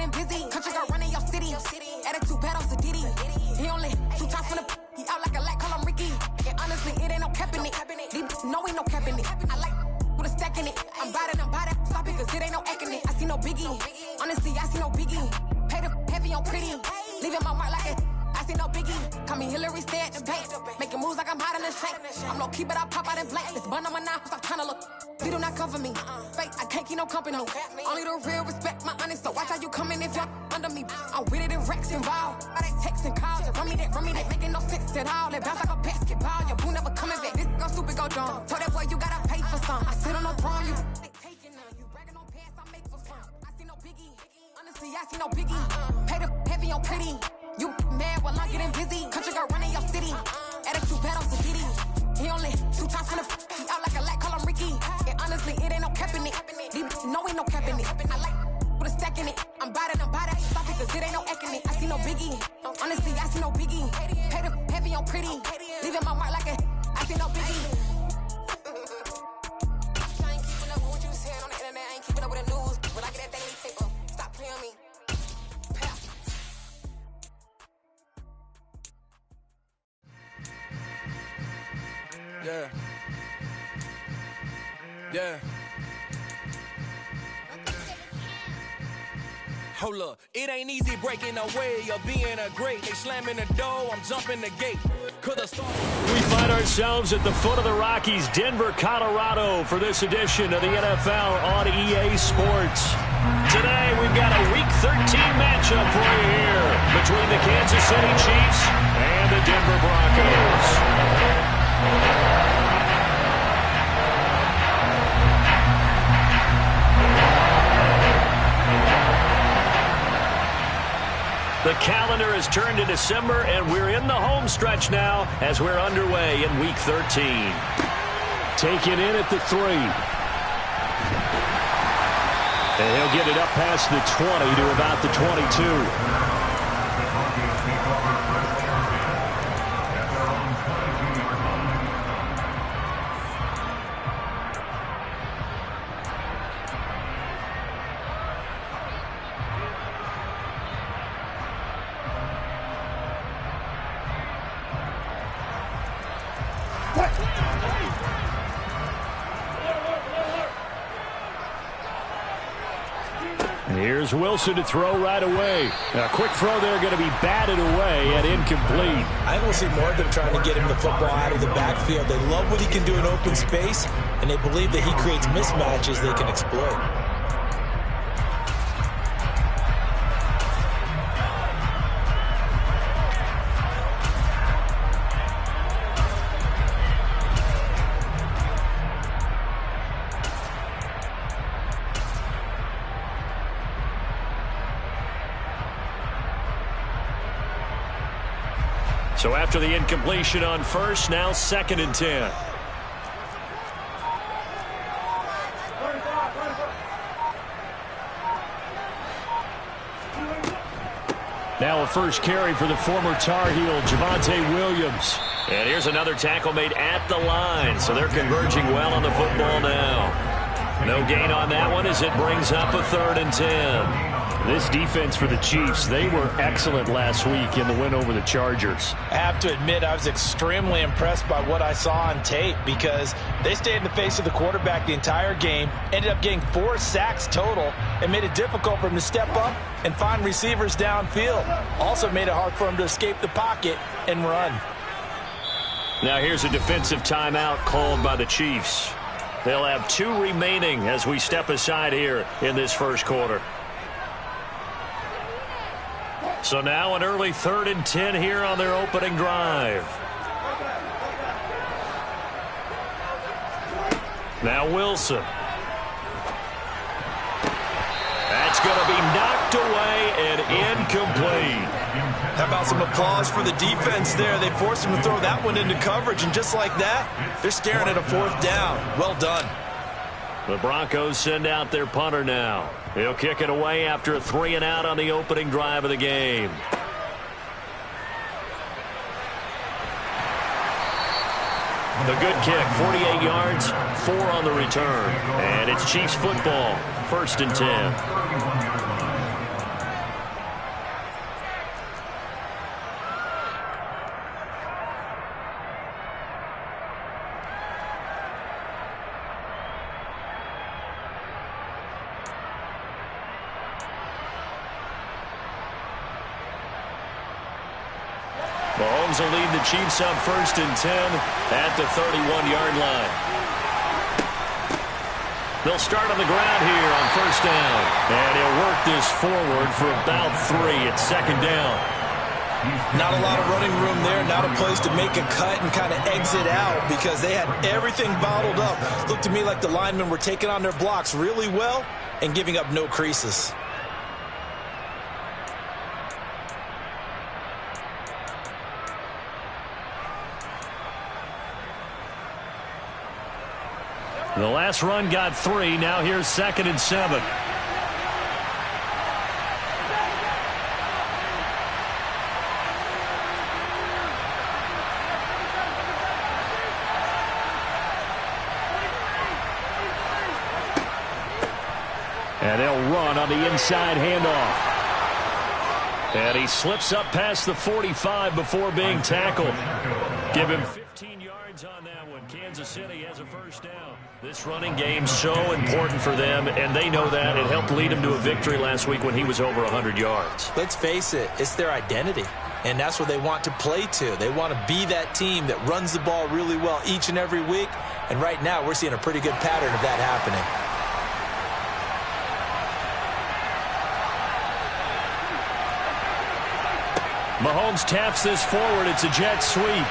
getting busy. Country girl running your city. Attitude bad on Sadiddy. He only 2 times from the he out like a light, call him Ricky. And honestly, it ain't no cap in it. These know ain't no cap in it. I like with a stack in it. I'm bout it, stop it, cause it ain't no acting it. I see no biggie. Honestly, I see no biggie. Pay the heavy on pretty. Leaving my mark like it. I see no biggie. Call me Hillary, stay at the bank. Making moves like I'm hot in the shank. I'm low key, but I pop out in blank. This bun on my knife, stop trying to look. You do not cover me. Fake, I can't keep no company. Only the real respect my honest. So watch how you coming if you're under me. I'm with it in Rex involved. I they text and calls. Run me that, making no sense at all. They bounce like a basketball. Your boo never coming back. This go stupid, go dumb. Told that boy you gotta pay for some. I sit on no throne, you taking none. You bragging on pants, I make for fun. I see no biggie. Honestly, I see no biggie. Pay the heavy on pretty. You mad while I'm getting busy. Country girl running your city. Attitude bad on Sadiddy. He only 2 times from the he out like a light, call him Ricky. And honestly, it ain't no cap in it. These know ain't no cap in it. I like with a stack in it. I'm bout it, stop it, cause it ain't no acting it. I see no biggie. Honestly, I see no biggie. Pay the heavy on pretty. Leaving my mark like a I see no biggie. I ain't keeping up with what you saying on the internet. I ain't keeping up with the news. When I get that daily paper, stop playing on me. Yeah. Hold up, it ain't easy breaking away or being a great. They slamming the door, I'm jumping the gate. We find ourselves at the foot of the Rockies, Denver, Colorado, for this edition of the NFL on EA Sports. Today, we've got a Week 13 matchup for you here between the Kansas City Chiefs and the Denver Broncos. The calendar has turned to December, and we're in the home stretch now as we're underway in Week 13. Taken in at the 3. And he'll get it up past the 20 to about the 22. Here's Wilson to throw right away. A quick throw there going to be batted away and incomplete. I think we'll see more of them trying to get him the football out of the backfield. They love what he can do in open space, and they believe that he creates mismatches they can exploit. So after the incompletion on first, now 2nd and 10. Now a first carry for the former Tar Heel, Javonte Williams. And here's another tackle made at the line, so they're converging well on the football now. No gain on that one as it brings up a 3rd and 10. This defense for the Chiefs, they were excellent last week in the win over the Chargers. I have to admit, I was extremely impressed by what I saw on tape because they stayed in the face of the quarterback the entire game, ended up getting 4 sacks total, and made it difficult for him to step up and find receivers downfield. Also made it hard for him to escape the pocket and run. Now here's a defensive timeout called by the Chiefs. They'll have 2 remaining as we step aside here in this first quarter. So now an early 3rd and 10 here on their opening drive. Now Wilson. That's going to be knocked away and incomplete. How about some applause for the defense there? They forced him to throw that one into coverage, and just like that, they're staring at a 4th down. Well done. The Broncos send out their punter now. He'll kick it away after a 3 and out on the opening drive of the game. The good kick, 48 yards, 4 on the return. And it's Chiefs football, 1st and 10. Mahomes will lead the Chiefs up 1st and 10 at the 31-yard line. They'll start on the ground here on 1st down. And he'll work this forward for about 3 at 2nd down. Not a lot of running room there. Not a place to make a cut and kind of exit out because they had everything bottled up. Looked to me like the linemen were taking on their blocks really well and giving up no creases. The last run got 3. Now here's 2nd and 7. And they'll run on the inside handoff. And he slips up past the 45 before being tackled. Give him 15 yards on that one. Kansas City has a 1st down. This running game's so important for them, and they know that. It helped lead them to a victory last week when he was over 100 yards. Let's face it, it's their identity, and that's what they want to play to. They want to be that team that runs the ball really well each and every week, and right now we're seeing a pretty good pattern of that happening. Mahomes taps this forward. It's a jet sweep.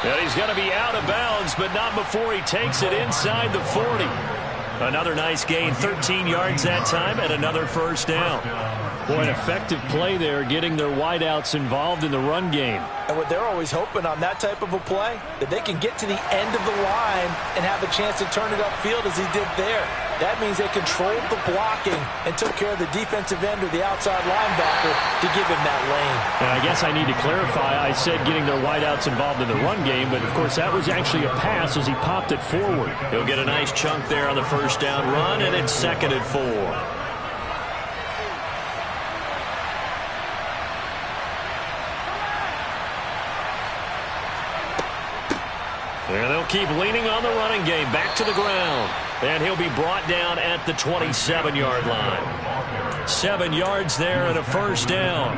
And he's going to be out of bounds, but not before he takes it inside the 40. Another nice gain, 13 yards that time, and another 1st down. Boy, an effective play there, getting their wideouts involved in the run game. And what they're always hoping on that type of a play, that they can get to the end of the line and have a chance to turn it upfield as he did there. That means they controlled the blocking and took care of the defensive end or the outside linebacker to give him that lane. And I guess I need to clarify, I said getting their wideouts involved in the run game, but of course that was actually a pass as he popped it forward. He'll get a nice chunk there on the 1st down run, and it's 2nd and 4. And they'll keep leaning on the running game. Back to the ground. And he'll be brought down at the 27-yard line. 7 yards there and a 1st down.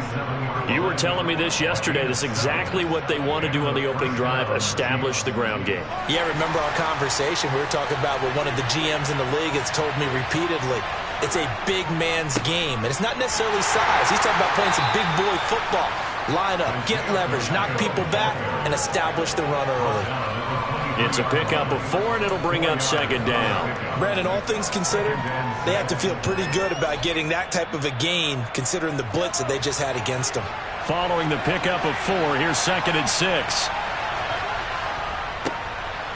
You were telling me this yesterday. This is exactly what they want to do on the opening drive, establish the ground game. Yeah, remember our conversation. We were talking about what one of the GMs in the league has told me repeatedly. It's a big man's game. And it's not necessarily size. He's talking about playing some big boy football. Line up, get leverage, knock people back, and establish the run early. It's a pickup of 4, and it'll bring up 2nd down. Brandon, all things considered, they have to feel pretty good about getting that type of a gain, considering the blitz that they just had against them. Following the pickup of 4, here's 2nd and 6.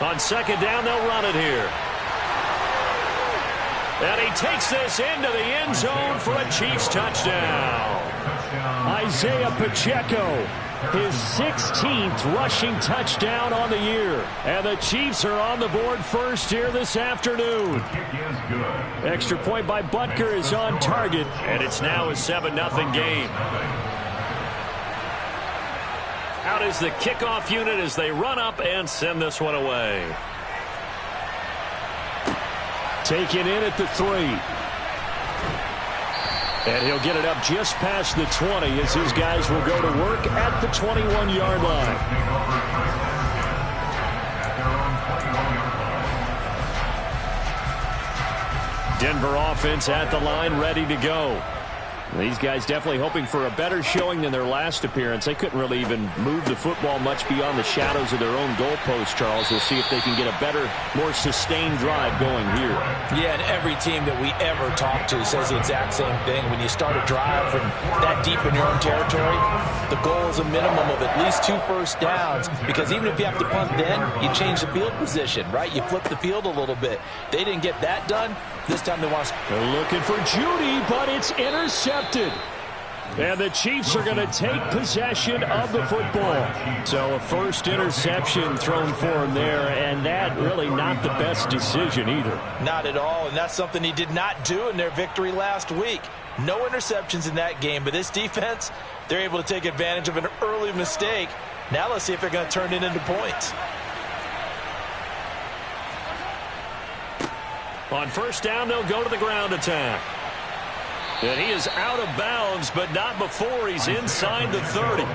On 2nd down, they'll run it here. And he takes this into the end zone for a Chiefs touchdown. Isaiah Pacheco, his 16th rushing touchdown on the year. And the Chiefs are on the board first here this afternoon. Extra point by Butker is on target, and it's now a 7-0 game. Out is the kickoff unit as they run up and send this one away. Taken in at the 3. And he'll get it up just past the 20 as his guys will go to work at the 21-yard line. Denver offense at the line, ready to go. These guys definitely hoping for a better showing than their last appearance. They couldn't really even move the football much beyond the shadows of their own goalpost, Charles. We'll see if they can get a better, more sustained drive going here. Yeah, and every team that we ever talk to says the exact same thing. When you start a drive from that deep in your own territory, the goal is a minimum of at least 2 first downs, because even if you have to punt then, you change the field position, right? You flip the field a little bit. They didn't get that done. This time they want to... They're looking for Judy, but it's intercepted. And the Chiefs are going to take possession of the football. So a first interception thrown for him there, and that really not the best decision either. Not at all, and that's something he did not do in their victory last week. No interceptions in that game, but this defense, they're able to take advantage of an early mistake. Now let's see if they're going to turn it into points. On first down, they'll go to the ground attack. And he is out of bounds, but not before he's inside the 30.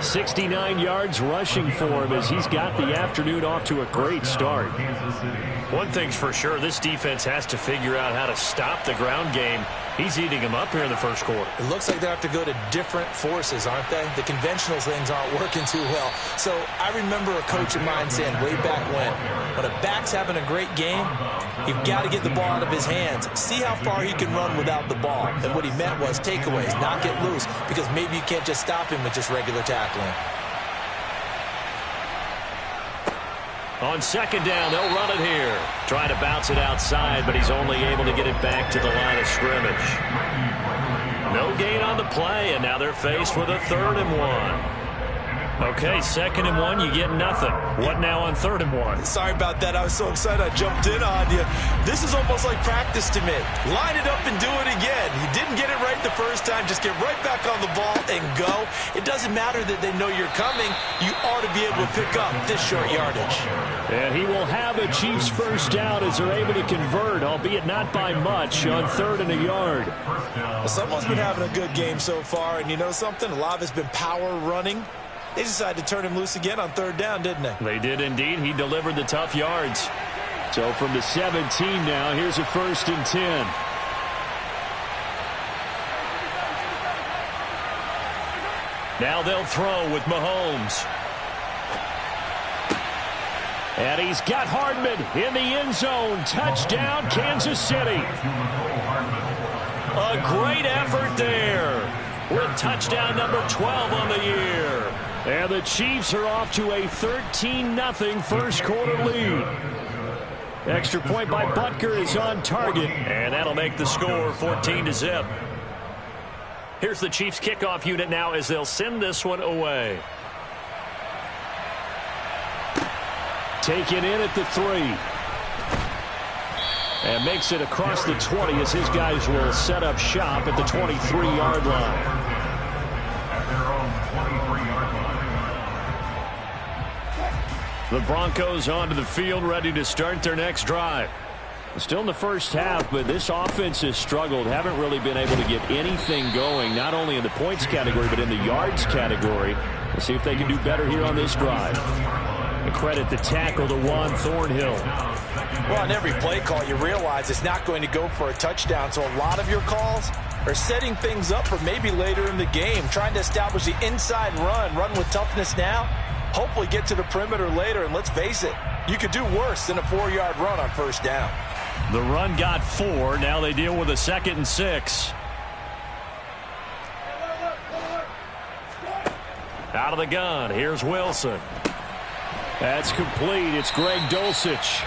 69 yards rushing for him as he's got the afternoon off to a great start. One thing's for sure, this defense has to figure out how to stop the ground game. He's eating them up here in the first quarter. It looks like they have to go to different forces, aren't they? The conventional things aren't working too well. So I remember a coach of mine saying way back when a back's having a great game, you've got to get the ball out of his hands. See how far he can run without the ball. And what he meant was takeaways, not get loose, because maybe you can't just stop him with just regular tackling. On second down, they'll run it here. Trying to bounce it outside, but he's only able to get it back to the line of scrimmage. No gain on the play, and now they're faced with a 3rd and 1. Okay, 2nd and 1, you get nothing. What now on 3rd and 1? Sorry about that. I was so excited I jumped in on you. This is almost like practice to me. Line it up and do it again. You didn't get it right the first time. Just get right back on the ball and go. It doesn't matter that they know you're coming. You ought to be able to pick up this short yardage. And he will have a Chiefs first down as they're able to convert, albeit not by much, on 3rd and a yard. Well, someone's been having a good game so far, and you know something? A lot of it's been power running. They decided to turn him loose again on 3rd down, didn't they? They did indeed. He delivered the tough yards. So from the 17 now, here's a 1st and 10. Now they'll throw with Mahomes. And he's got Hardman in the end zone. Touchdown, Kansas City. A great effort there with touchdown number 12 on the year. And the Chiefs are off to a 13-0 first quarter lead. Extra point by Butker is on target, and that'll make the score 14-0. Here's the Chiefs kickoff unit now as they'll send this one away. Taken in at the 3. And makes it across the 20 as his guys will set up shop at the 23-yard line. The Broncos onto the field, ready to start their next drive. Still in the first half, but this offense has struggled. Haven't really been able to get anything going, not only in the points category, but in the yards category. We'll see if they can do better here on this drive. And credit the tackle to Juan Thornhill. Well, on every play call, you realize it's not going to go for a touchdown, so a lot of your calls are setting things up for maybe later in the game, trying to establish the inside run with toughness now, hopefully get to the perimeter later, and let's face it, you could do worse than a 4-yard run on 1st down. The run got 4. Now they deal with a 2nd and 6. Out of the gun, here's Wilson. That's complete. It's Greg Dulcich.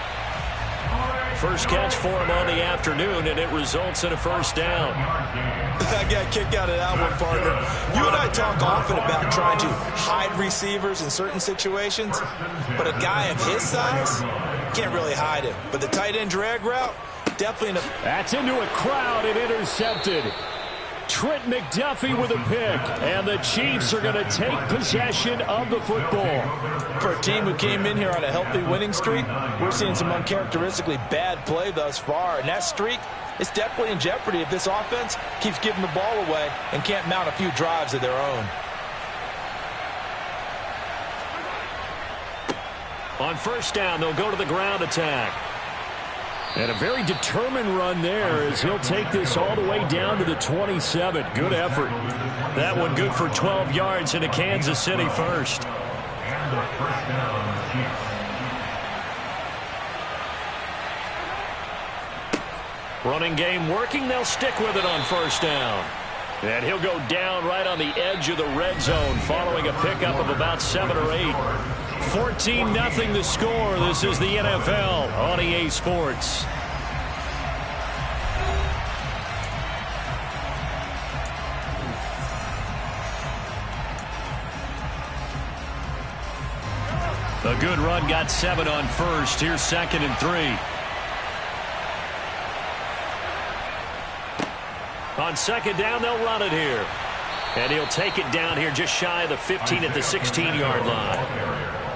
First catch for him on the afternoon, and it results in a 1st down. I got a kick out of that one, partner. You and I talk often about trying to hide receivers in certain situations, but a guy of his size can't really hide him. But the tight end drag route, definitely. That's into a crowd and intercepted. Trent McDuffie with a pick, and the Chiefs are going to take possession of the football. For a team who came in here on a healthy winning streak, we're seeing some uncharacteristically bad play thus far, and that streak is definitely in jeopardy if this offense keeps giving the ball away and can't mount a few drives of their own. On 1st down, they'll go to the ground attack. And a very determined run there as he'll take this all the way down to the 27. Good effort. That one good for 12 yards into Kansas City first. Running game working. They'll stick with it on 1st down. And he'll go down right on the edge of the red zone following a pickup of about 7 or 8. 14-0 the score. This is the NFL on EA Sports. A good run got 7 on 1st. Here's 2nd and 3. On 2nd down, they'll run it here. And he'll take it down here just shy of the 15 at the 16-yard line.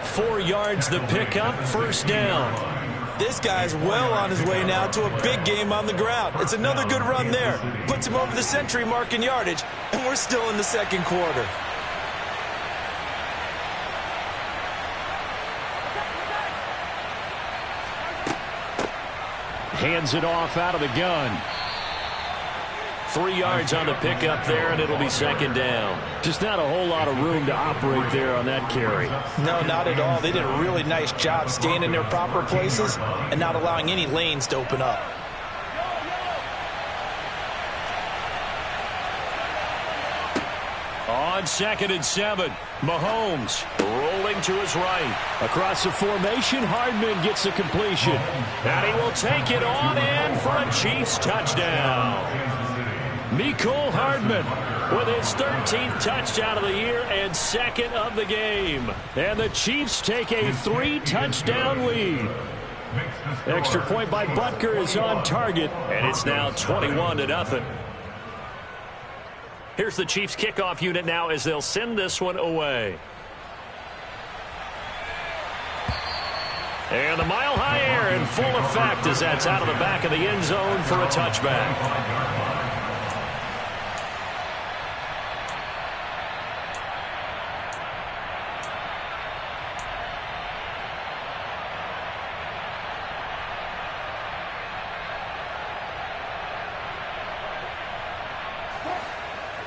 4 yards the pickup, 1st down. This guy's well on his way now to a big game on the ground. It's another good run there. Puts him over the century mark in yardage, and we're still in the second quarter. Hands it off out of the gun. 3 yards on the pickup there, and it'll be second down. Just not a whole lot of room to operate there on that carry. No, not at all. They did a really nice job staying in their proper places and not allowing any lanes to open up. On 2nd and 7, Mahomes rolling to his right. Across the formation, Hardman gets the completion. And he will take it on in for a Chiefs touchdown. Mecole Hardman with his 13th touchdown of the year and 2nd of the game. And the Chiefs take a 3-touchdown lead. Extra point by Butker is on target, and it's now 21-0. Here's the Chiefs kickoff unit now as they'll send this one away. And the mile-high air in full effect as that's out of the back of the end zone for a touchback.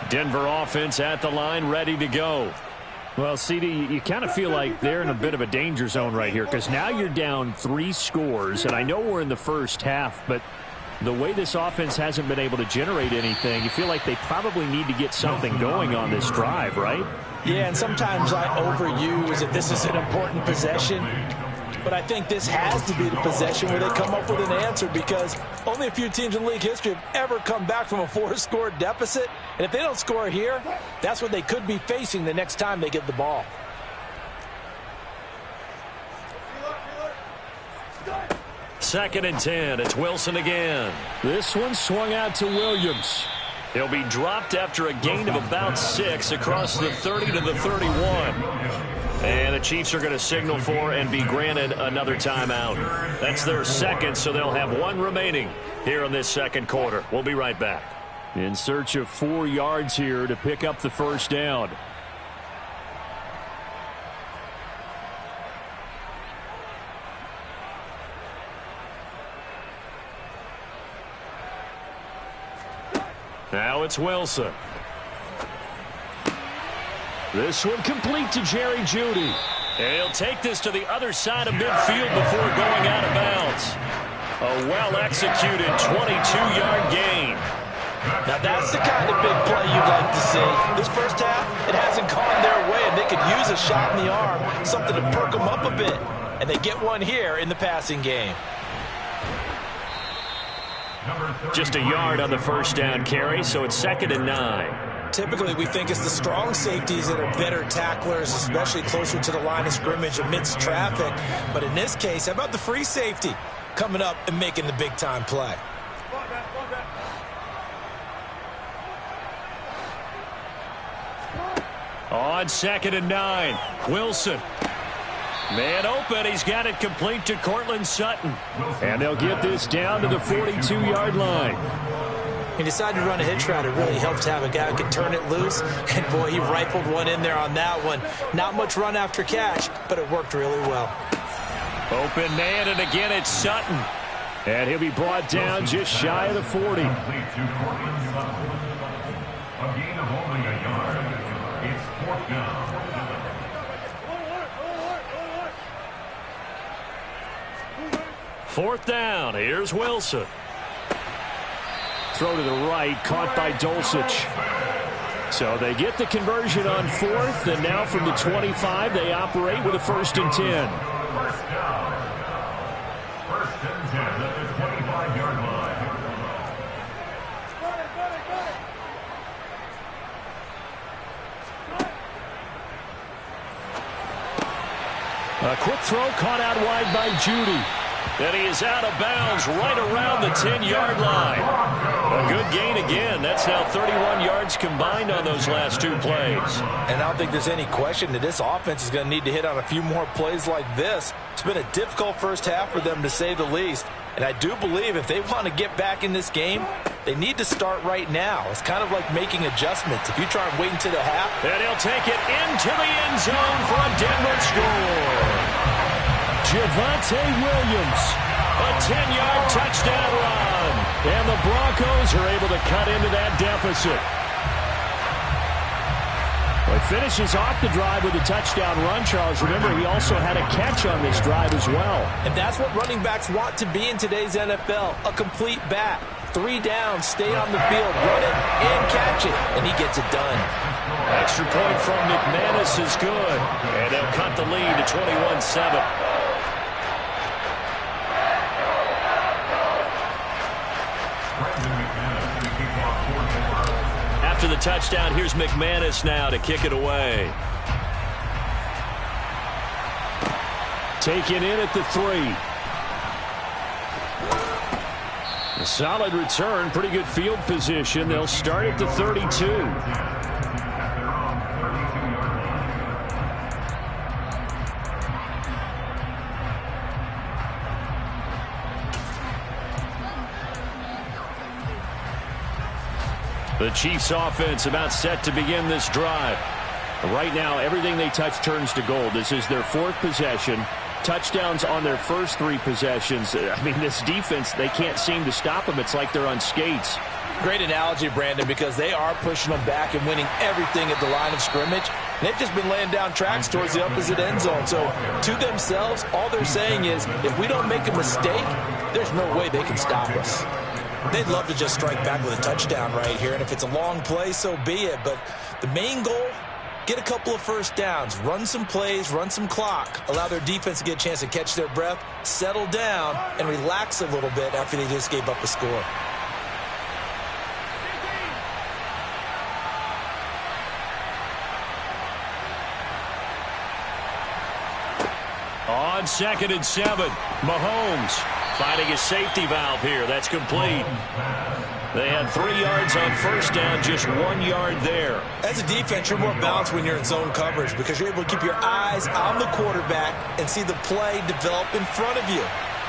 Denver offense at the line, ready to go. Well, CD, you kind of feel like they're in a bit of a danger zone right here because now you're down 3 scores, and I know we're in the first half, but the way this offense hasn't been able to generate anything, you feel like they probably need to get something going on this drive, right? Yeah, and sometimes I overuse that this is an important possession. But I think this has to be the possession where they come up with an answer because only a few teams in league history have ever come back from a 4-score deficit. And if they don't score here, that's what they could be facing the next time they get the ball. Second and 10. It's Wilson again. This one swung out to Williams. He'll be dropped after a gain of about 6 across the 30 to the 31. And the Chiefs are going to signal for and be granted another timeout. That's their second, so they'll have 1 remaining here in this second quarter. We'll be right back. In search of 4 yards here to pick up the first down. Now it's Wilson. This one complete to Jerry Jeudy. And he'll take this to the other side of midfield before going out of bounds. A well-executed 22-yard gain. Now that's the kind of big play you'd like to see. This first half, it hasn't gone their way, and they could use a shot in the arm, something to perk them up a bit. And they get one here in the passing game. Just a yard on the first down carry, so it's 2nd and 9. Typically, we think it's the strong safeties that are better tacklers, especially closer to the line of scrimmage amidst traffic. But in this case, how about the free safety coming up and making the big-time play? On 2nd and 9, Wilson. Man open, he's got it complete to Cortland Sutton. And they'll get this down to the 42-yard line. He decided to run a hitch route. It really helps to have a guy who can turn it loose. And, boy, he rifled one in there on that one. Not much run after catch, but it worked really well. Open man, and again it's Sutton. And he'll be brought down just shy of the 40. A gain of only a yard. It's 4th down. Fourth down. Here's Wilson. Throw to the right, caught by Dulcich. So they get the conversion on 4th, and now from the 25, they operate with a 1st and 10. First down. 1st and 10 at the 25-yard line. A quick throw caught out wide by Jeudy. And he is out of bounds right around the 10-yard line. A good gain again. That's now 31 yards combined on those last 2 plays. And I don't think there's any question that this offense is going to need to hit on a few more plays like this. It's been a difficult first half for them, to say the least. And I do believe if they want to get back in this game, they need to start right now. It's kind of like making adjustments. If you try and wait until the half. And he'll take it into the end zone for a Denver score. Javonte Williams, a 10-yard touchdown run. And the Broncos are able to cut into that deficit. Well, he finishes off the drive with a touchdown run, Charles. Remember, he also had a catch on this drive as well. And that's what running backs want to be in today's NFL, a complete back. 3 downs, stay on the field, run it, and catch it. And he gets it done. Extra point from McManus is good. And they'll cut the lead to 21-7. After the touchdown, here's McManus now to kick it away. Taken in at the 3. A solid return, pretty good field position. They'll start at the 32. The Chiefs offense about set to begin this drive. Right now, everything they touch turns to gold. This is their 4th possession. Touchdowns on their first 3 possessions. I mean, this defense, they can't seem to stop them. It's like they're on skates. Great analogy, Brandon, because they are pushing them back and winning everything at the line of scrimmage. And they've just been laying down tracks towards the opposite end zone. So, to themselves, all they're saying is, if we don't make a mistake, there's no way they can stop us. They'd love to just strike back with a touchdown right here, and if it's a long play, so be it. But the main goal, get a couple of first downs, run some plays, run some clock, allow their defense to get a chance to catch their breath, settle down, and relax a little bit after they just gave up a score. On 2nd and 7, Mahomes finding a safety valve here. That's complete. They had 3 yards on first down, just 1 yard there. As a defense, you're more balanced when you're in zone coverage because you're able to keep your eyes on the quarterback and see the play develop in front of you.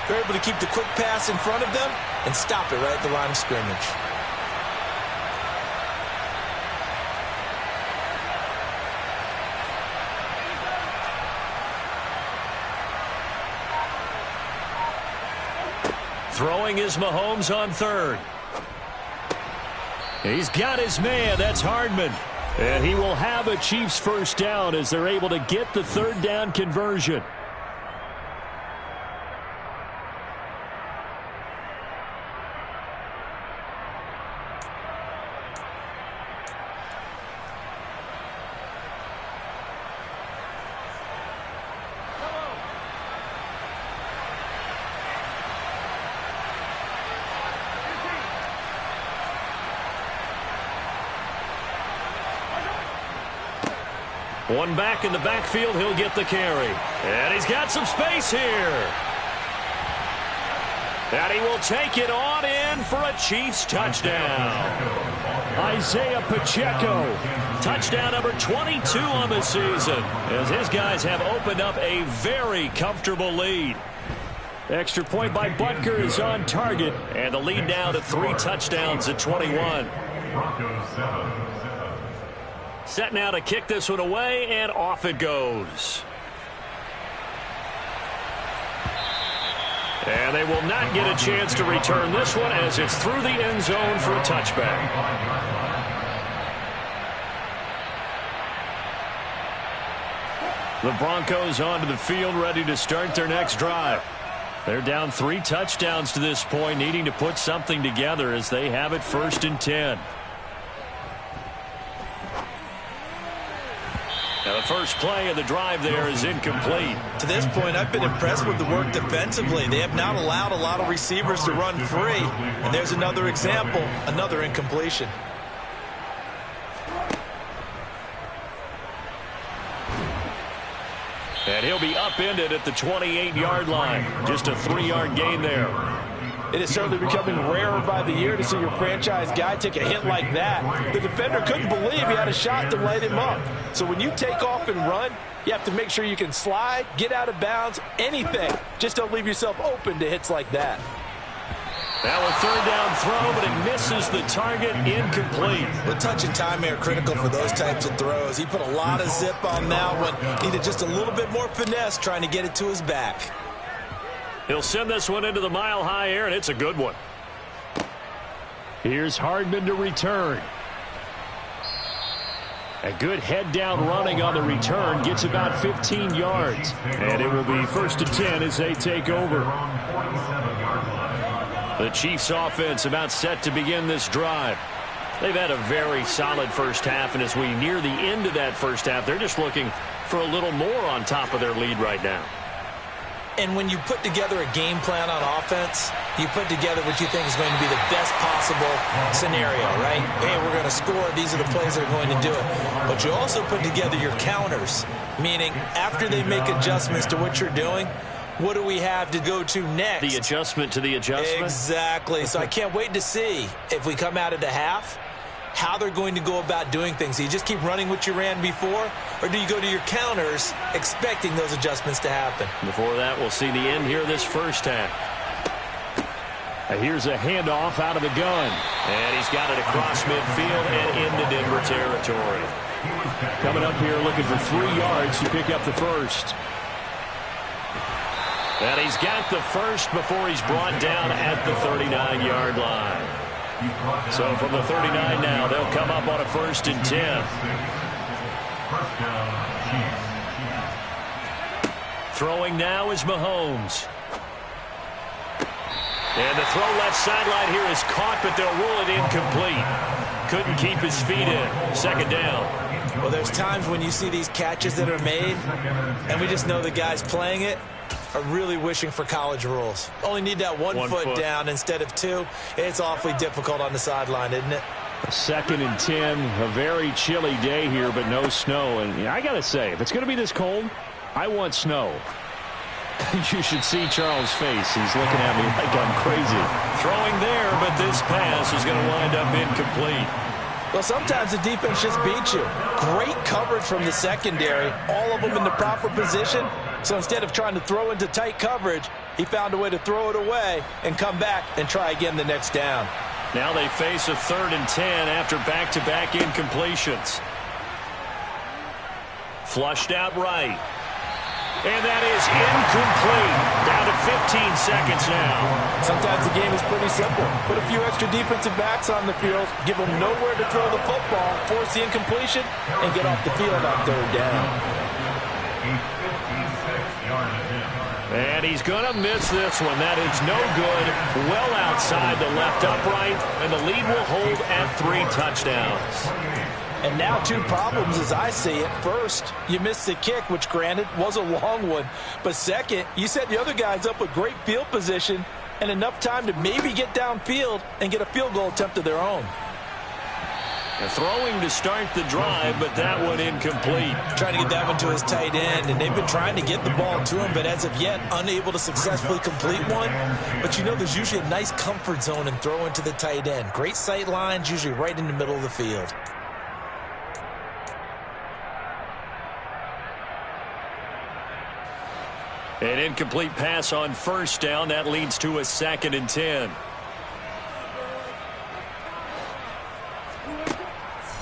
You're able to keep the quick pass in front of them and stop it right at the line of scrimmage. Throwing is Mahomes on 3rd. He's got his man. That's Hardman. And he will have a Chiefs first down as they're able to get the 3rd down conversion. One back in the backfield, he'll get the carry. And he's got some space here. And he will take it on in for a Chiefs touchdown. Isaiah Pacheco, touchdown number 22 on the season, as his guys have opened up a very comfortable lead. Extra point by Butker is on target, and the lead now to 3 touchdowns at 21. Set now to kick this one away, and off it goes. And they will not get a chance to return this one as it's through the end zone for a touchback. The Broncos onto the field, ready to start their next drive. They're down 3 touchdowns to this point, needing to put something together as they have it 1st and 10. Now the first play of the drive there is incomplete. To this point, I've been impressed with the work defensively. They have not allowed a lot of receivers to run free. And there's another example, another incompletion. And he'll be upended at the 28-yard line. Just a 3-yard gain there. It is certainly becoming rarer by the year to see your franchise guy take a hit like that. The defender couldn't believe he had a shot to light him up. So when you take off and run, you have to make sure you can slide, get out of bounds, anything. Just don't leave yourself open to hits like that. Now a third down throw, but it misses the target, incomplete. The touch and time are critical for those types of throws. He put a lot of zip on that one. Needed just a little bit more finesse trying to get it to his back. He'll send this one into the mile-high air, and it's a good one. Here's Hardman to return. A good head-down running on the return. Gets about 15 yards. And it will be 1st and 10 as they take over. The Chiefs offense about set to begin this drive. They've had a very solid first half, and as we near the end of that first half, they're just looking for a little more on top of their lead right now. And when you put together a game plan on offense, you put together what you think is going to be the best possible scenario, right? Hey, we're going to score. These are the plays that are going to do it. But you also put together your counters, meaning after they make adjustments to what you're doing, what do we have to go to next? The adjustment to the adjustment? Exactly. So I can't wait to see if we come out at the half, how they're going to go about doing things. Do you just keep running what you ran before, or do you go to your counters expecting those adjustments to happen? Before that, we'll see the end here this first half. Here's a handoff out of the gun. And he's got it across midfield and into Denver territory. Coming up here looking for 3 yards to pick up the first. And he's got the first before he's brought down at the 39-yard line. So from the 39 now, they'll come up on a 1st and 10. Throwing now is Mahomes. And the throw left sideline here is caught, but they'll rule it incomplete. Couldn't keep his feet in. 2nd down. Well, there's times when you see these catches that are made, and we just know the guys playing it are really wishing for college rules. Only need that one foot down instead of 2. It's awfully difficult on the sideline, isn't it? 2nd and 10. A very chilly day here, but no snow. And I got to say, if it's going to be this cold, I want snow. You should see Charles' face. He's looking at me like I'm crazy. Throwing there, but this pass is going to wind up incomplete. Well, sometimes the defense just beats you. Great coverage from the secondary, all of them in the proper position. So instead of trying to throw into tight coverage, he found a way to throw it away and come back and try again the next down. Now they face a 3rd and 10 after back-to-back incompletions. Flushed out right. And that is incomplete. Down to 15 seconds now. Sometimes the game is pretty simple. Put a few extra defensive backs on the field, give them nowhere to throw the football, force the incompletion, and get off the field on 3rd down. And he's going to miss this one. That is no good. Well outside the left upright, and the lead will hold at 3 touchdowns. And now 2 problems as I see it. First, you missed the kick, which granted was a long one. But second, you set the other guys up with great field position and enough time to maybe get downfield and get a field goal attempt of their own. And throwing to start the drive, but that one incomplete. Trying to get that one to his tight end, and they've been trying to get the ball to him, but as of yet, unable to successfully complete one. But you know there's usually a nice comfort zone in throwing to the tight end. Great sight lines, usually right in the middle of the field. An incomplete pass on 1st down. That leads to a 2nd and 10.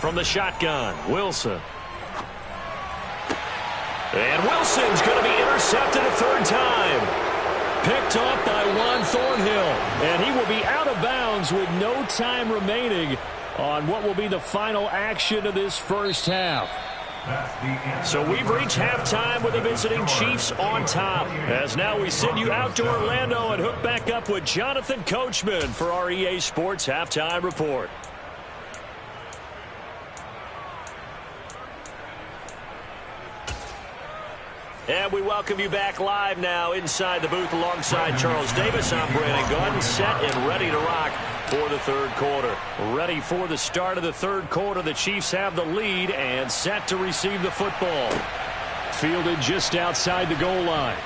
From the shotgun, Wilson. And Wilson's going to be intercepted a 3rd time. Picked off by Juan Thornhill. And he will be out of bounds with no time remaining on what will be the final action of this first half. So we've reached halftime with the visiting Chiefs on top. As now we send you out to Orlando and hook back up with Jonathan Coachman for our EA Sports Halftime Report. And we welcome you back live now inside the booth alongside Charles Davis. I'm Brandon Gordon, set and ready to rock for the 3rd quarter. Ready for the start of the 3rd quarter. The Chiefs have the lead and set to receive the football. Fielded just outside the goal line.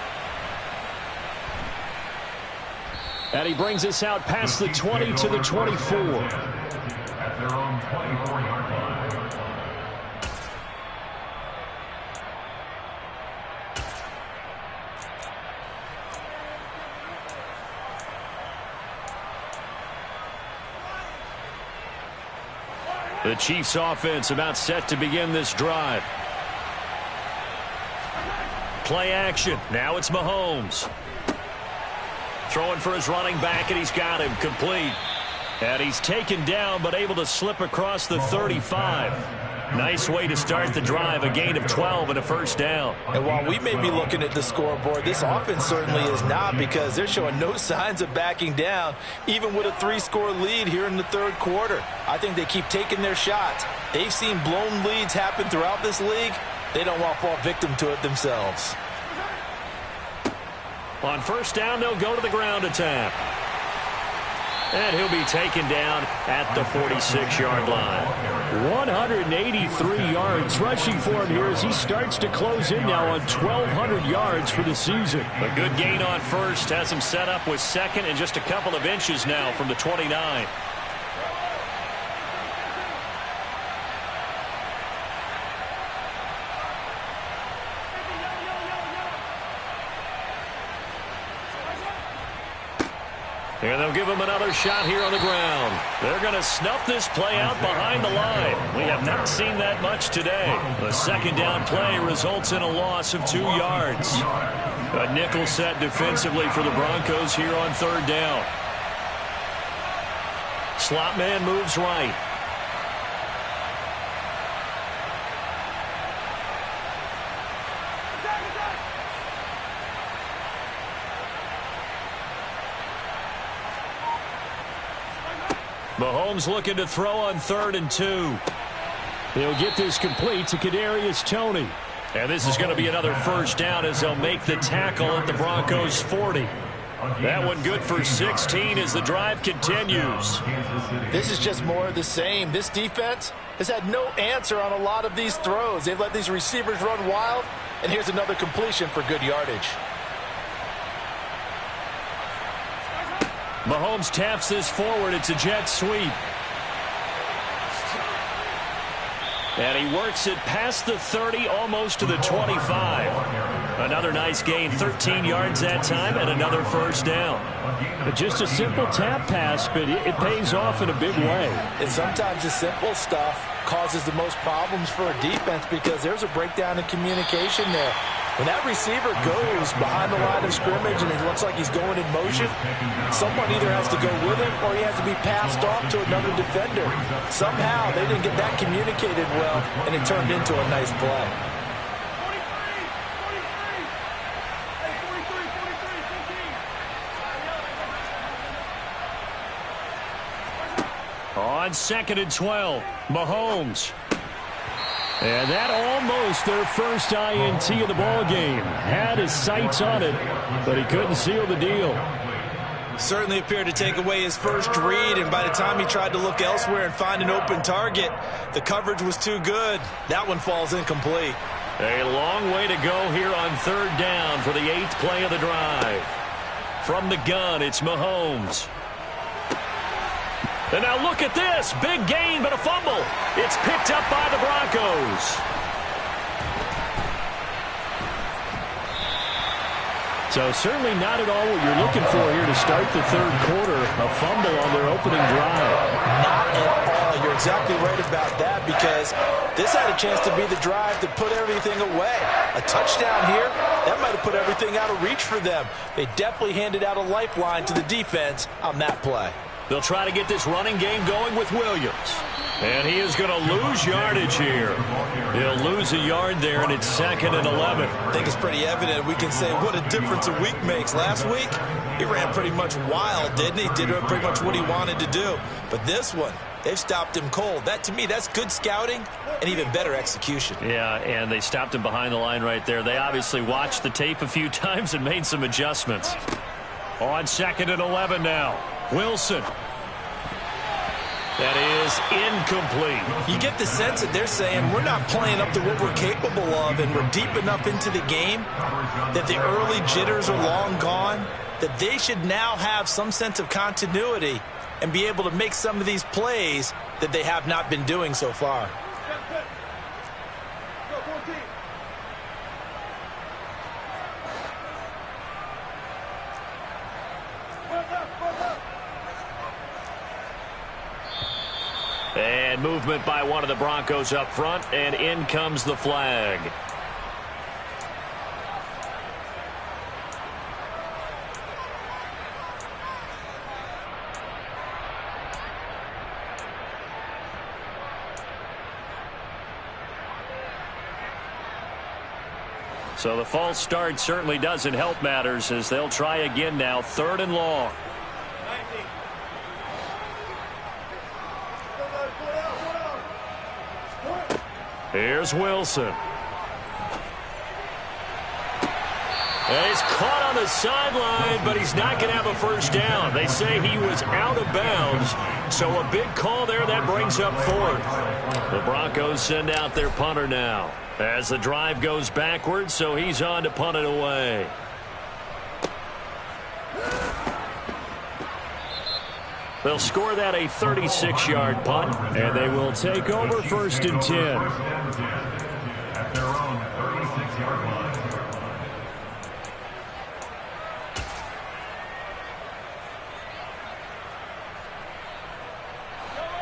And he brings us out past the 20 to the 24. At their own 24-yard line. The Chiefs offense about set to begin this drive. Play action. Now it's Mahomes. Throwing for his running back, and he's got him complete. And he's taken down, but able to slip across the 35. Nice way to start the drive, a gain of 12 and a first down. And while we may be looking at the scoreboard, this offense certainly is not, because they're showing no signs of backing down, even with a 3-score lead here in the third quarter. I think they keep taking their shots. They've seen blown leads happen throughout this league. They don't want to fall victim to it themselves. On first down, they'll go to the ground attack. And he'll be taken down at the 46-yard line. 183 yards rushing for him here as he starts to close in now on 1,200 yards for the season. A good gain on first has him set up with second and just a couple of inches now from the 29. And they'll give him another shot here on the ground. They're going to snuff this play out behind the line. We have not seen that much today. The second down play results in a loss of 2 yards. A nickel set defensively for the Broncos here on third down. Slot man moves right. Mahomes looking to throw on 3rd and 2. He'll get this complete to Kadarius Toney. And this is going to be another first down as they'll make the tackle at the Broncos' 40. That one good for 16 as the drive continues. This is just more of the same. This defense has had no answer on a lot of these throws. They've let these receivers run wild, and here's another completion for good yardage. Mahomes taps this forward. It's a jet sweep. And he works it past the 30, almost to the 25. Another nice gain, 13 yards that time, and another first down. Just a simple tap pass, but it pays off in a big way. And sometimes the simple stuff causes the most problems for a defense because there's a breakdown in communication there. When that receiver goes behind the line of scrimmage and it looks like he's going in motion, someone either has to go with him or he has to be passed off to another defender. Somehow they didn't get that communicated well, and it turned into a nice play. On 2nd and 12, Mahomes. And that almost their first INT of the ball game. Had his sights on it, but he couldn't seal the deal. Certainly appeared to take away his first read, and by the time he tried to look elsewhere and find an open target, the coverage was too good. That one falls incomplete. A long way to go here on 3rd down for the 8th play of the drive. From the gun, it's Mahomes. And now look at this. Big gain, but a fumble. It's picked up by the Broncos. So certainly not at all what you're looking for here to start the third quarter. A fumble on their opening drive. Not at all. You're exactly right about that, because this had a chance to be the drive to put everything away. A touchdown here, that might have put everything out of reach for them. They definitely handed out a lifeline to the defense on that play. They'll try to get this running game going with Williams. And he is going to lose yardage here. He'll lose a yard there, and it's 2nd and 11. I think it's pretty evident. We can say what a difference a week makes. Last week, he ran pretty much wild, didn't he? Did pretty much what he wanted to do. But this one, they've stopped him cold. That, to me, that's good scouting and even better execution. Yeah, and they stopped him behind the line right there. They obviously watched the tape a few times and made some adjustments. On 2nd and 11 now. Wilson. That is incomplete. You get the sense that they're saying we're not playing up to what we're capable of, and we're deep enough into the game that the early jitters are long gone. that they should now have some sense of continuity and be able to make some of these plays that they have not been doing so far. And movement by one of the Broncos up front, and in comes the flag. So the false start certainly doesn't help matters as they'll try again now, 3rd and long. Here's Wilson. And he's caught on the sideline, but he's not going to have a first down. They say he was out of bounds, so a big call there that brings up 4th. The Broncos send out their punter now as the drive goes backwards, so he's on to punt it away. They'll score that a 36-yard punt, and they will take over 1st and 10. At their own 36-yard line.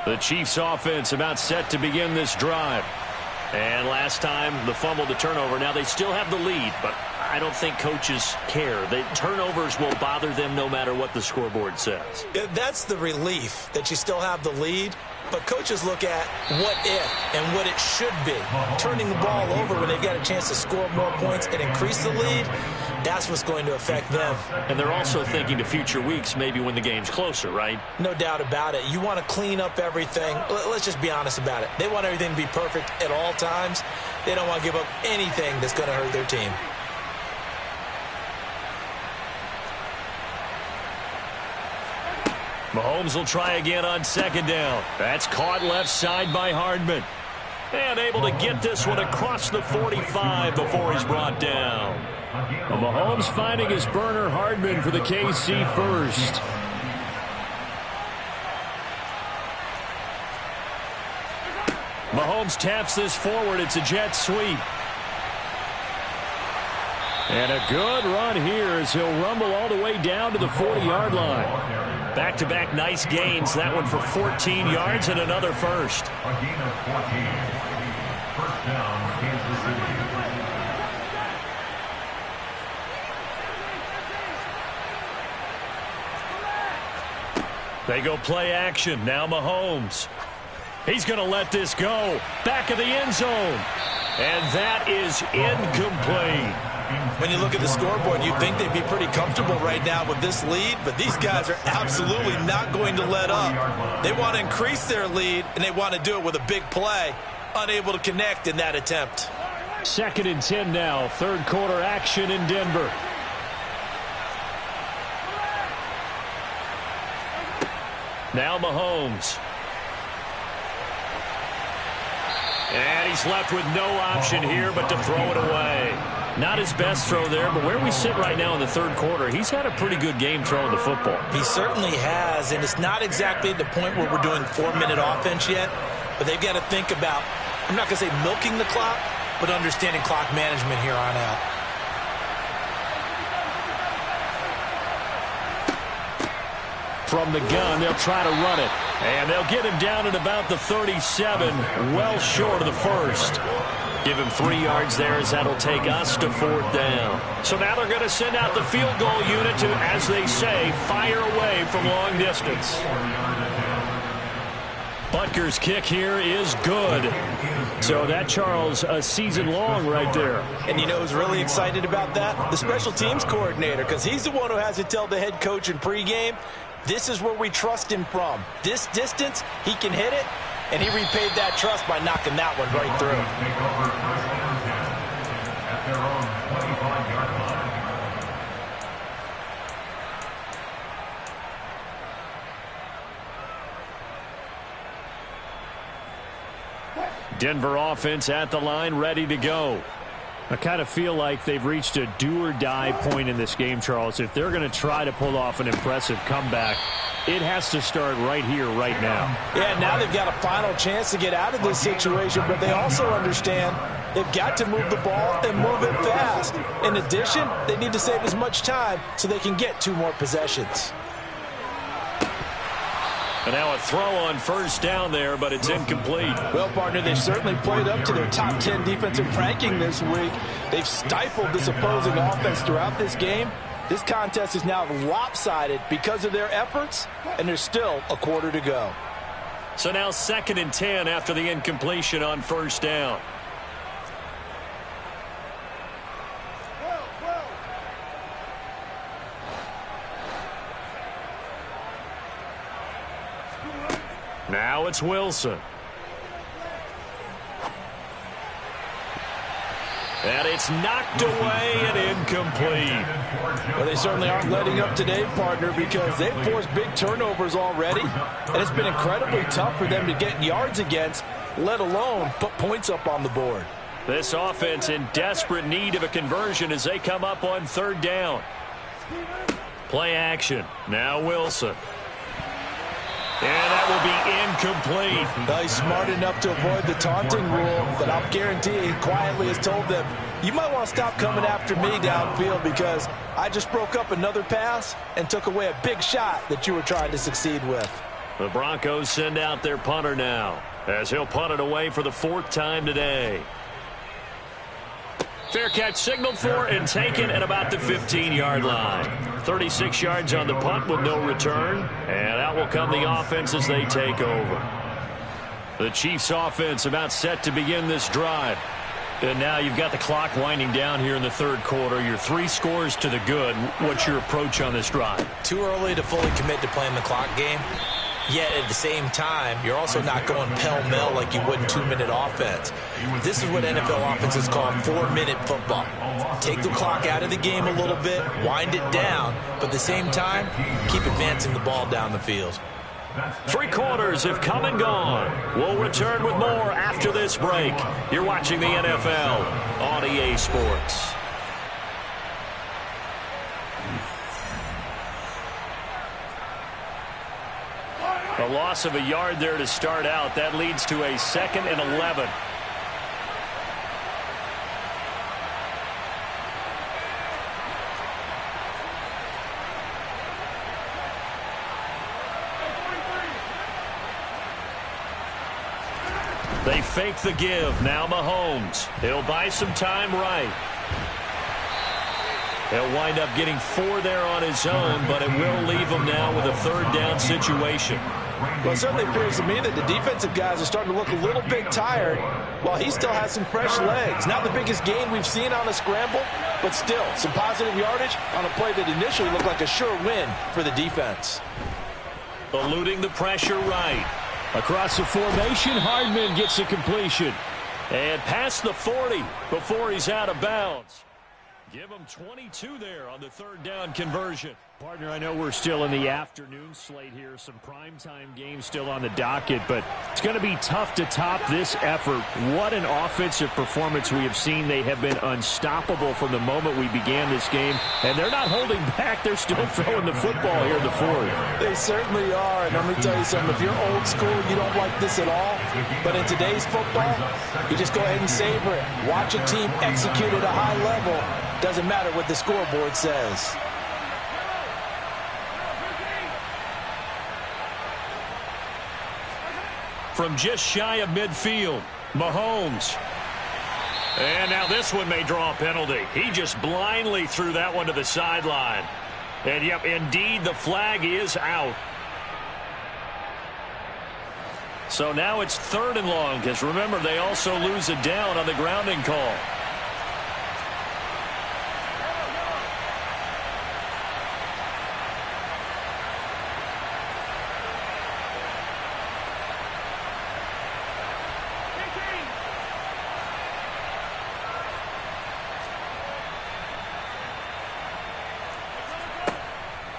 The Chiefs offense about set to begin this drive. And last time, the fumble, the turnover. Now they still have the lead, but I don't think coaches care. The turnovers will bother them no matter what the scoreboard says. That's the relief that you still have the lead. But coaches look at what if and what it should be. Turning the ball over when they've got a chance to score more points and increase the lead, that's what's going to affect them. And they're also thinking to future weeks, maybe when the game's closer, right? No doubt about it. You want to clean up everything. Let's just be honest about it. They want everything to be perfect at all times. They don't want to give up anything that's going to hurt their team. Mahomes will try again on 2nd down. That's caught left side by Hardman. And able to get this one across the 45 before he's brought down. Well, Mahomes finding his burner, Hardman for the KC first. Mahomes taps this forward. It's a jet sweep. And a good run here as he'll rumble all the way down to the 40-yard line. Back-to-back nice gains. That one for 14 yards and another first. A gain of 14. First down, Kansas City. They go play action. Now Mahomes. He's going to let this go. Back of the end zone. And that is incomplete. When you look at the scoreboard, you'd think they'd be pretty comfortable right now with this lead, but these guys are absolutely not going to let up. They want to increase their lead, and they want to do it with a big play. Unable to connect in that attempt. 2nd and 10 now. 3rd quarter action in Denver. Now Mahomes. And he's left with no option here but to throw it away. Not his best throw there, but where we sit right now in the 3rd quarter, he's had a pretty good game throwing the football. He certainly has, and it's not exactly the point where we're doing 4-minute offense yet, but they've got to think about, I'm not going to say milking the clock, but understanding clock management here on out. From the gun, they'll try to run it. And they'll get him down at about the 37, well short of the first. Give him 3 yards there as that'll take us to 4th down. So now they're going to send out the field goal unit to, as they say, fire away from long distance. Butker's kick here is good. So that, Charles, a season long right there. And you know who's really excited about that? The special teams coordinator, because he's the one who has to tell the head coach in pregame, this is where we trust him from. This distance, he can hit it, and he repaid that trust by knocking that one right through. Take over 1st and 10 at their own 25-yard line. Denver offense at the line, ready to go. I kind of feel like they've reached a do-or-die point in this game, Charles. If they're going to try to pull off an impressive comeback, it has to start right here, right now. Yeah, now they've got a final chance to get out of this situation, but they also understand they've got to move the ball and move it fast. In addition, they need to save as much time so they can get 2 more possessions. And now a throw on first down there, but it's incomplete. Well, partner, they've certainly played up to their top 10 defensive ranking this week. They've stifled this opposing offense throughout this game. This contest is now lopsided because of their efforts, and there's still a quarter to go. So now 2nd and 10 after the incompletion on first down. Now it's Wilson. And it's knocked away and incomplete. Well, they certainly aren't letting up today, partner, because they've forced big turnovers already. And it's been incredibly tough for them to get yards against, let alone put points up on the board. This offense in desperate need of a conversion as they come up on 3rd down. Play action. Now Wilson. And that will be incomplete. Well, he's smart enough to avoid the taunting rule, but I'll guarantee he quietly has told them, you might want to stop coming after me downfield because I just broke up another pass and took away a big shot that you were trying to succeed with. The Broncos send out their punter now as he'll punt it away for the 4th time today. Fair catch signaled for and taken at about the 15-yard line. 36 yards on the punt with no return. And out will come the offense as they take over. The Chiefs offense about set to begin this drive. And now you've got the clock winding down here in the 3rd quarter. You're 3 scores to the good. What's your approach on this drive? Too early to fully commit to playing the clock game. Yet at the same time, you're also not going pell-mell like you would in 2-minute offense. This is what NFL offenses call 4-minute football. Take the clock out of the game a little bit, wind it down, but at the same time, keep advancing the ball down the field. 3 quarters have come and gone. We'll return with more after this break. You're watching the NFL on EA Sports. A loss of a yard there to start out. That leads to a 2nd and 11. They fake the give. Now Mahomes. He'll buy some time right. He'll wind up getting 4 there on his own, but it will leave him now with a 3rd down situation. Well, it certainly appears to me that the defensive guys are starting to look a little bit tired while he still has some fresh legs. Not the biggest gain we've seen on a scramble, but still some positive yardage on a play that initially looked like a sure win for the defense. Eluding the pressure right. Across the formation, Hardman gets a completion. And past the 40 before he's out of bounds. Give him 22 there on the 3rd down conversion. Partner, I know we're still in the afternoon slate here. Some primetime games still on the docket, but it's going to be tough to top this effort. What an offensive performance we have seen. They have been unstoppable from the moment we began this game, and they're not holding back. They're still throwing the football here in the 4th. They certainly are, and let me tell you something. If you're old school, you don't like this at all. But in today's football, you just go ahead and savor it. Watch a team execute at a high level. Doesn't matter what the scoreboard says. From just shy of midfield, Mahomes. And now this one may draw a penalty. He just blindly threw that one to the sideline. And, yep, indeed, the flag is out. So now it's 3rd and long, because remember, they also lose a down on the grounding call.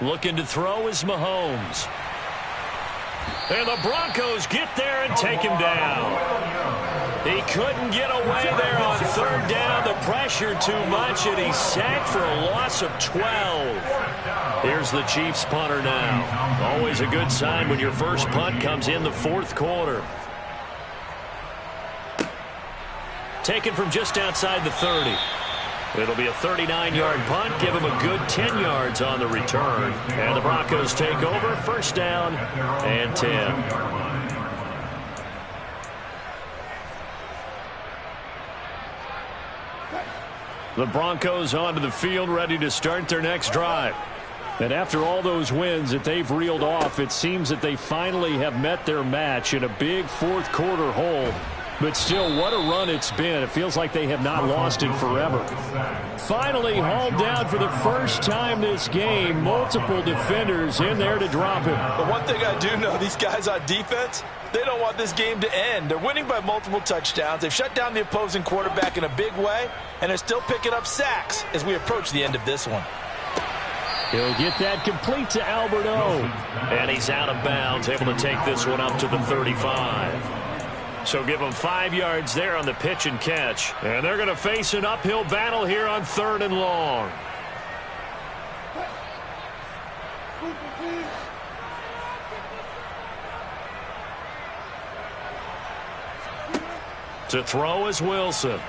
Looking to throw is Mahomes. And the Broncos get there and take him down. He couldn't get away there on third down. The pressure too much, and he's sacked for a loss of 12. Here's the Chiefs punter now. Always a good sign when your first punt comes in the fourth quarter. Taken from just outside the 30. It'll be a 39-yard punt. Give him a good 10 yards on the return. And the Broncos take over. First down and 10. The Broncos onto the field, ready to start their next drive. And after all those wins that they've reeled off, it seems that they finally have met their match in a big fourth quarter hole. But still, what a run it's been. It feels like they have not lost it forever. Finally hauled down for the first time this game. Multiple defenders in there to drop him. But one thing I do know, these guys on defense, they don't want this game to end. They're winning by multiple touchdowns. They've shut down the opposing quarterback in a big way, and they're still picking up sacks as we approach the end of this one. He'll get that complete to Alberto. And he's out of bounds, able to take this one up to the 35. So give them 5 yards there on the pitch and catch. And they're going to face an uphill battle here on third and long. To throw is Wilson.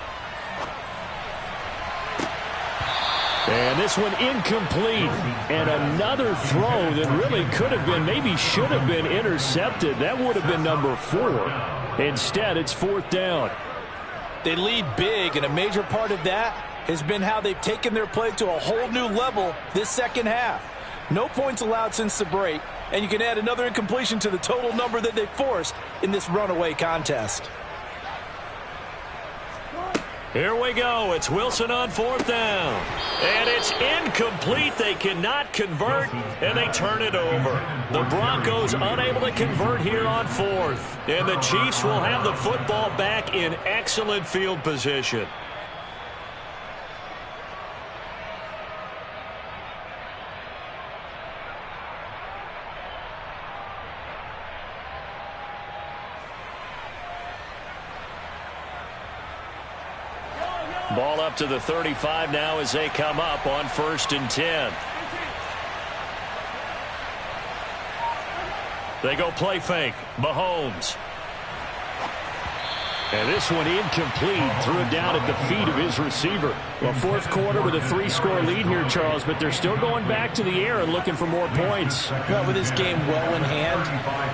And this one incomplete. And another throw that really could have been, maybe should have been intercepted. That would have been number 4. Instead, it's fourth down. They lead big, and a major part of that has been how they've taken their play to a whole new level this second half. No points allowed since the break, and you can add another incompletion to the total number that they forced in this runaway contest. Here we go. It's Wilson on fourth down. And it's incomplete. They cannot convert, and they turn it over. The Broncos unable to convert here on fourth. And the Chiefs will have the football back in excellent field position. Ball up to the 35 now as they come up on 1st and 10. They go play fake. Mahomes. And this one incomplete. Threw it down at the feet of his receiver. Well, fourth quarter with a 3-score lead here, Charles, but they're still going back to the air and looking for more points. Well, with this game well in hand,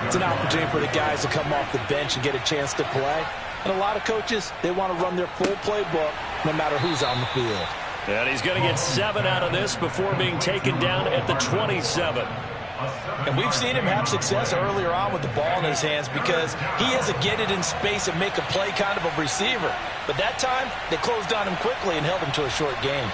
it's an opportunity for the guys to come off the bench and get a chance to play. And a lot of coaches, they want to run their full playbook no matter who's on the field. And he's going to get 7 out of this before being taken down at the 27. And we've seen him have success earlier on with the ball in his hands because he has a get it in space and make a play kind of a receiver. But that time, they closed on him quickly and held him to a short gain.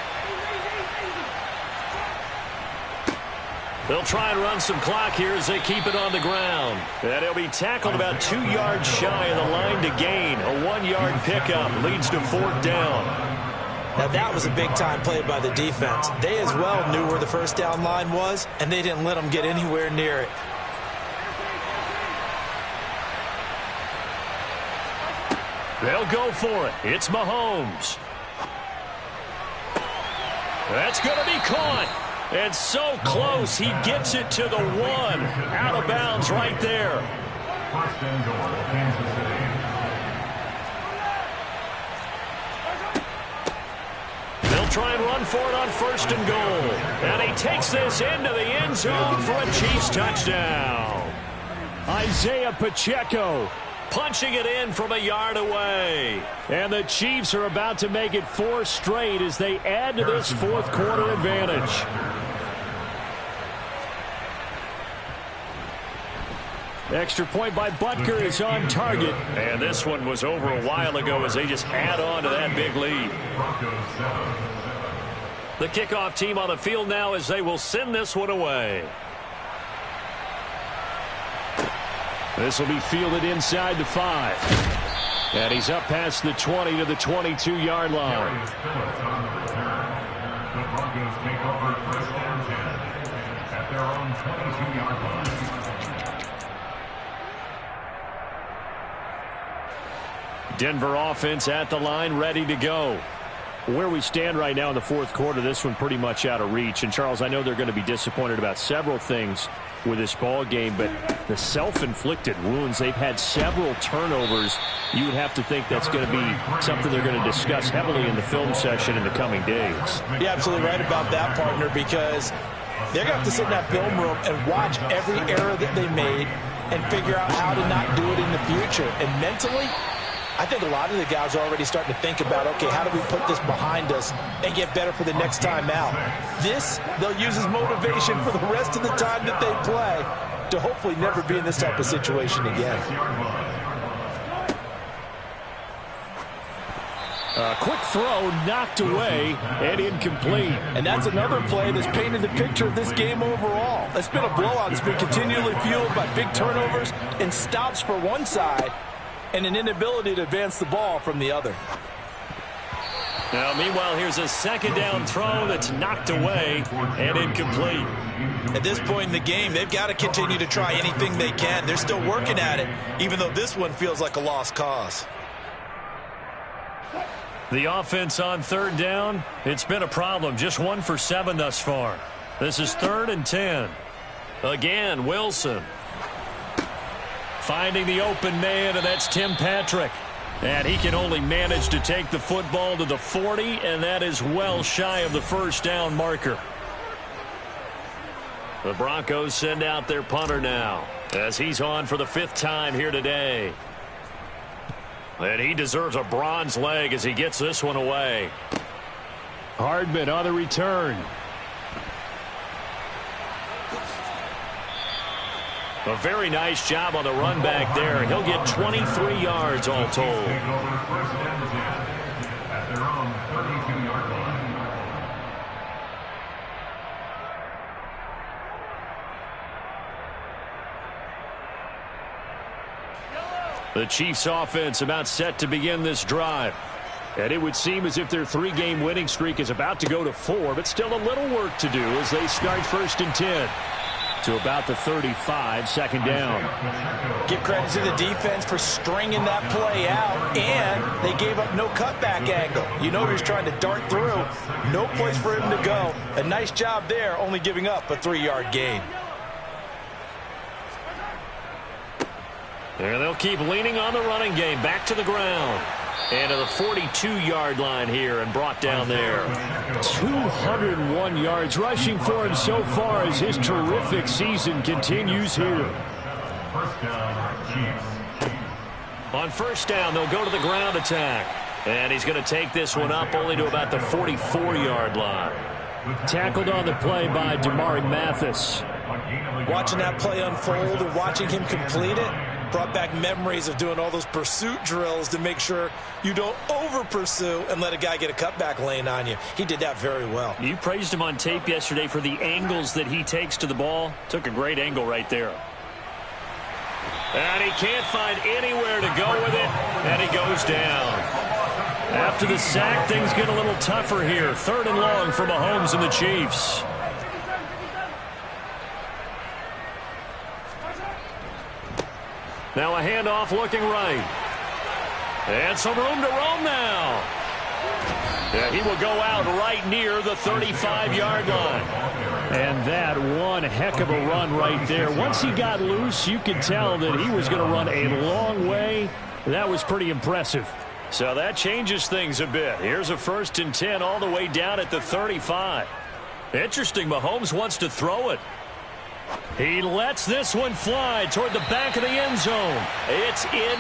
They'll try and run some clock here as they keep it on the ground. And he'll be tackled about 2 yards shy of the line to gain. A 1-yard pickup leads to fourth down. Now that was a big-time play by the defense. They as well knew where the first down line was, and they didn't let them get anywhere near it. They'll go for it. It's Mahomes. That's going to be caught. And so close, he gets it to the 1. Out of bounds right there. First and goal, Kansas City. They'll try and run for it on 1st and goal. And he takes this into the end zone for a Chiefs touchdown. Isaiah Pacheco punching it in from a yard away. And the Chiefs are about to make it 4 straight as they add to this fourth quarter advantage. Extra point by Butker is on target. And this one was over a while ago as they just add on to that big lead. The kickoff team on the field now as they will send this one away. This will be fielded inside the 5. And he's up past the 20 to the 22-yard line. The Broncos take over 1st and 10 at their own 22-yard line. Denver offense at the line, ready to go. Where we stand right now in the fourth quarter, this one pretty much out of reach. And, Charles, I know they're going to be disappointed about several things with this ball game, but the self-inflicted wounds, they've had several turnovers. You would have to think that's going to be something they're going to discuss heavily in the film session in the coming days. You're absolutely right about that, partner, because they're going to have to sit in that film room and watch every error that they made and figure out how to not do it in the future. And mentally, I think a lot of the guys are already starting to think about, okay, how do we put this behind us and get better for the next time out? This, they'll use as motivation for the rest of the time that they play to hopefully never be in this type of situation again. A quick throw knocked away and incomplete. And that's another play that's painted the picture of this game overall. It's been a blowout. It's been continually fueled by big turnovers and stops for one side and an inability to advance the ball from the other. Now, meanwhile, here's a second down throw that's knocked away and incomplete. At this point in the game, they've got to continue to try anything they can. They're still working at it, even though this one feels like a lost cause. The offense on third down, it's been a problem. Just 1 for 7 thus far. This is 3rd and 10. Again, Wilson finding the open man, and that's Tim Patrick. And he can only manage to take the football to the 40, and that is well shy of the first down marker. The Broncos send out their punter now, as he's on for the 5th time here today. And he deserves a bronze leg as he gets this one away. Hardman on the return. A very nice job on the run back there. He'll get 23 yards all told. The Chiefs offense about set to begin this drive. And it would seem as if their 3-game winning streak is about to go to 4, but still a little work to do as they start 1st and 10 to about the 35, 2nd down. Give credit to the defense for stringing that play out, and they gave up no cutback angle. You know he was trying to dart through. No place for him to go. A nice job there, only giving up a 3-yard gain. And they'll keep leaning on the running game. Back to the ground. And to the 42-yard line here and brought down there. 201 yards rushing for him so far as his terrific season continues here. On first down, they'll go to the ground attack. And he's going to take this one up only to about the 44-yard line. Tackled on the play by Damari Mathis. Watching that play unfold and watching him complete it brought back memories of doing all those pursuit drills to make sure you don't over-pursue and let a guy get a cutback lane on you. He did that very well. You praised him on tape yesterday for the angles that he takes to the ball. Took a great angle right there. And he can't find anywhere to go with it, and he goes down. After the sack, things get a little tougher here. 3rd and long for Mahomes and the Chiefs. Now a handoff looking right. And some room to roam now. Yeah, he will go out right near the 35-yard line. And that one heck of a run right there. Once he got loose, you could tell that he was going to run a long way. That was pretty impressive. So that changes things a bit. Here's a 1st and 10 all the way down at the 35. Interesting, Mahomes wants to throw it. He lets this one fly toward the back of the end zone. It's in.